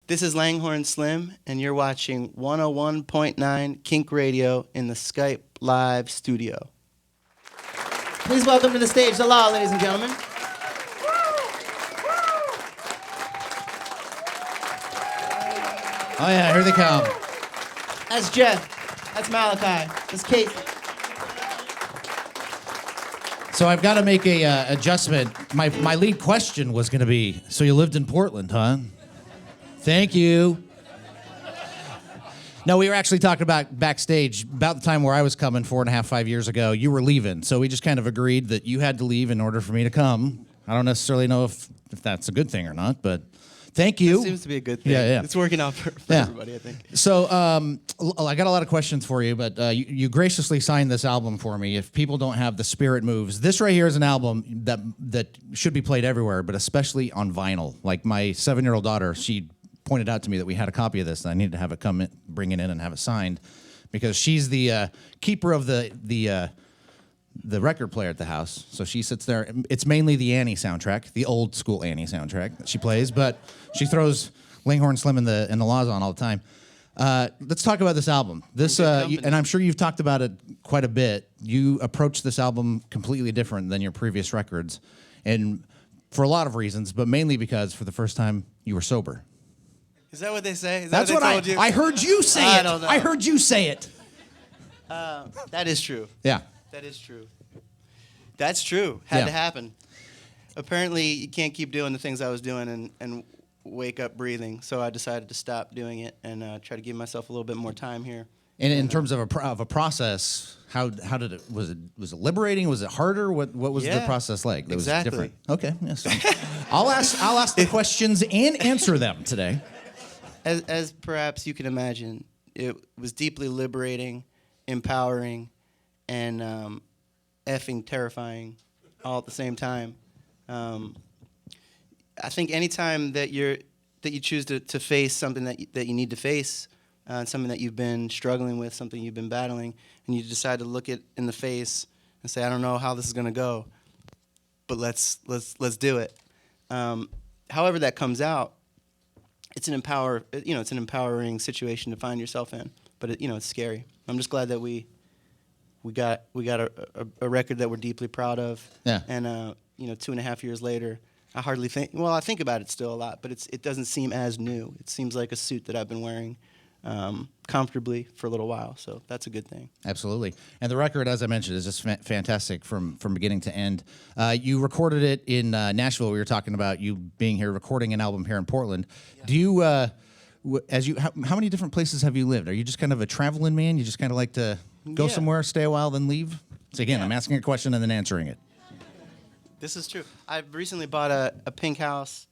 This is Langhorne Slim, and you're watching 101.9 KINK Radio in the Skype live studio. Please welcome to the stage the law, ladies and gentlemen. Oh yeah, here they come. That's Jeff. That's Malachi. That's Casey. So I've got to make a adjustment. My lead question was going to be, so you lived in Portland, huh? Thank you. No, we were actually talking about backstage about the time where I was coming 4.5, 5 years ago. You were leaving, so we just kind of agreed that you had to leave in order for me to come. I don't necessarily know if that's a good thing or not, but thank you. It seems to be a good thing. Yeah. It's working out for everybody, I think. So I got a lot of questions for you, but you graciously signed this album for me. If people don't have The Spirit Moves, this right here is an album that should be played everywhere, but especially on vinyl. Like my 7-year-old daughter, she pointed out to me that we had a copy of this, and I needed to have it come in, bring it in and have it signed, because she's the keeper of the record player at the house. So she sits there. It's mainly the Annie soundtrack, the old school Annie soundtrack that she plays, but she throws Langhorne Slim in the Laws on all the time. Let's talk about this album. And I'm sure you've talked about it quite a bit. You approached this album completely different than your previous records, and for a lot of reasons, but mainly because for the first time you were sober. Is that what they say? Is that That's what what they told you? I heard you say I it. don't know. I heard you say it. That is true. Yeah. That is true. That's true. Had Yeah. to happen. Apparently, you can't keep doing the things I was doing and wake up breathing. So I decided to stop doing it and try to give myself a little bit more time here. And in terms of a process, how did it was it liberating? Was it harder? What was the process like? It Exactly. was different. Okay. Yes. I'll ask the questions and answer them today. As perhaps you can imagine, it was deeply liberating, empowering, and effing terrifying all at the same time. I think anytime that you choose to face something that you need to face, something that you've been struggling with, something you've been battling, and you decide to look it in the face and say, I don't know how this is going to go, but let's do it. However that comes out, it's an empowering situation to find yourself in, but it's scary. I'm just glad that we got a record that we're deeply proud of. Yeah. And 2.5 years later, I think about it still a lot, but it doesn't seem as new. It seems like a suit that I've been wearing comfortably for a little while, so that's a good thing. Absolutely. And the record, as I mentioned, is just fantastic from beginning to end. You recorded it in Nashville. We were talking about you being here, recording an album here in Portland. Yeah. Do you, how many different places have you lived? Are you just kind of a traveling man? You just kind of like to go somewhere, stay a while, then leave? So again, I'm asking a question and then answering it. This is true. I've recently bought a pink house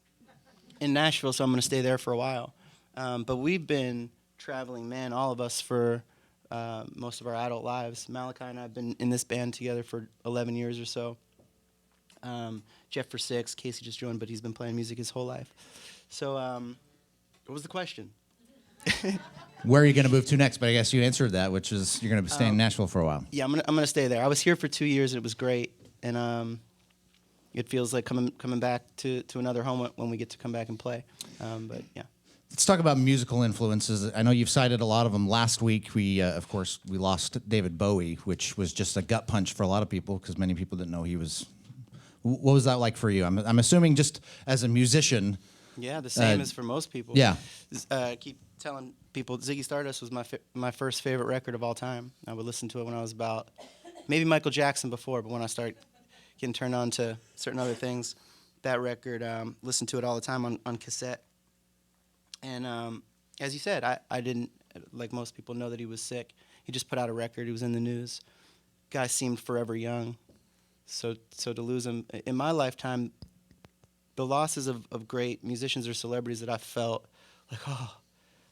in Nashville, so I'm going to stay there for a while. But we've been traveling, man, all of us for most of our adult lives. Malachi and I have been in this band together for 11 years or so. Jeff for 6. Casey just joined, but he's been playing music his whole life. So what was the question? Where are you going to move to next? But I guess you answered that, which is you're going to stay in Nashville for a while. Yeah, I'm gonna stay there. I was here for 2 years, and it was great. And it feels like coming back to another home when we get to come back and play. But yeah. Let's talk about musical influences. I know you've cited a lot of them. Last week, of course, we lost David Bowie, which was just a gut punch for a lot of people because many people didn't know he was. What was that like for you? I'm assuming just as a musician. Yeah, the same as for most people. Yeah. Keep telling people Ziggy Stardust was my first favorite record of all time. I would listen to it when I was about maybe Michael Jackson before, but when I started getting turned on to certain other things, that record, listened to it all the time on cassette. And as you said, I didn't, like most people, know that he was sick. He just put out a record. He was in the news. Guy seemed forever young. So to lose him, in my lifetime, the losses of great musicians or celebrities that I felt like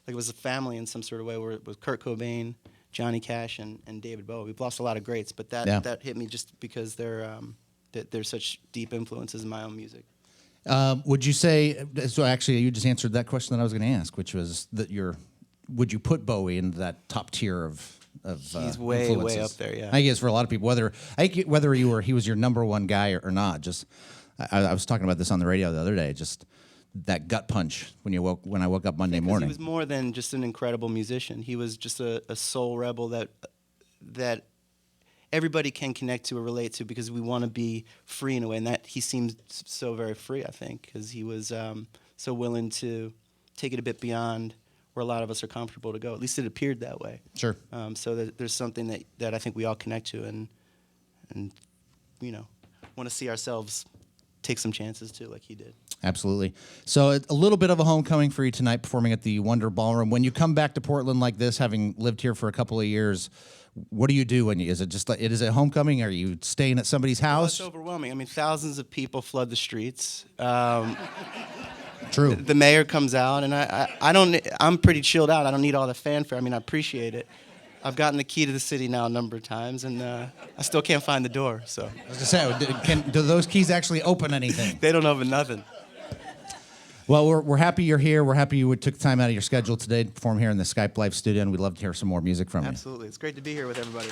it was a family in some sort of way, where it was Kurt Cobain, Johnny Cash, and David Bowie. We've lost a lot of greats, but that hit me just because they're such deep influences in my own music. Would you say, so actually you just answered that question that I was going to ask, which was that would you put Bowie into that top tier of He's way up there, yeah. I guess for a lot of people, whether he was your number one guy or not, just I was talking about this on the radio the other day, just that gut punch when I woke up Monday morning. He was more than just an incredible musician. He was just a soul rebel that everybody can connect to or relate to, because we want to be free in a way, and that he seemed so very free, I think, because he was so willing to take it a bit beyond where a lot of us are comfortable to go. At least it appeared that way. Sure. So there's something that I think we all connect to, and want to see ourselves take some chances too, like he did. Absolutely. So a little bit of a homecoming for you tonight, performing at the Wonder Ballroom. When you come back to Portland like this, having lived here for a couple of years, what do you do is it just like it is a homecoming? Are you staying at somebody's house? Well, it's overwhelming. I mean, thousands of people flood the streets. True. The mayor comes out, and I'm pretty chilled out. I don't need all the fanfare. I mean, I appreciate it. I've gotten the key to the city now a number of times, and I still can't find the door. So I was gonna say, do those keys actually open anything? They don't open nothing. Well, we're happy you're here. We're happy you took time out of your schedule today to perform here in the Skype Live studio, and we'd love to hear some more music from you. Absolutely. It's great to be here with everybody.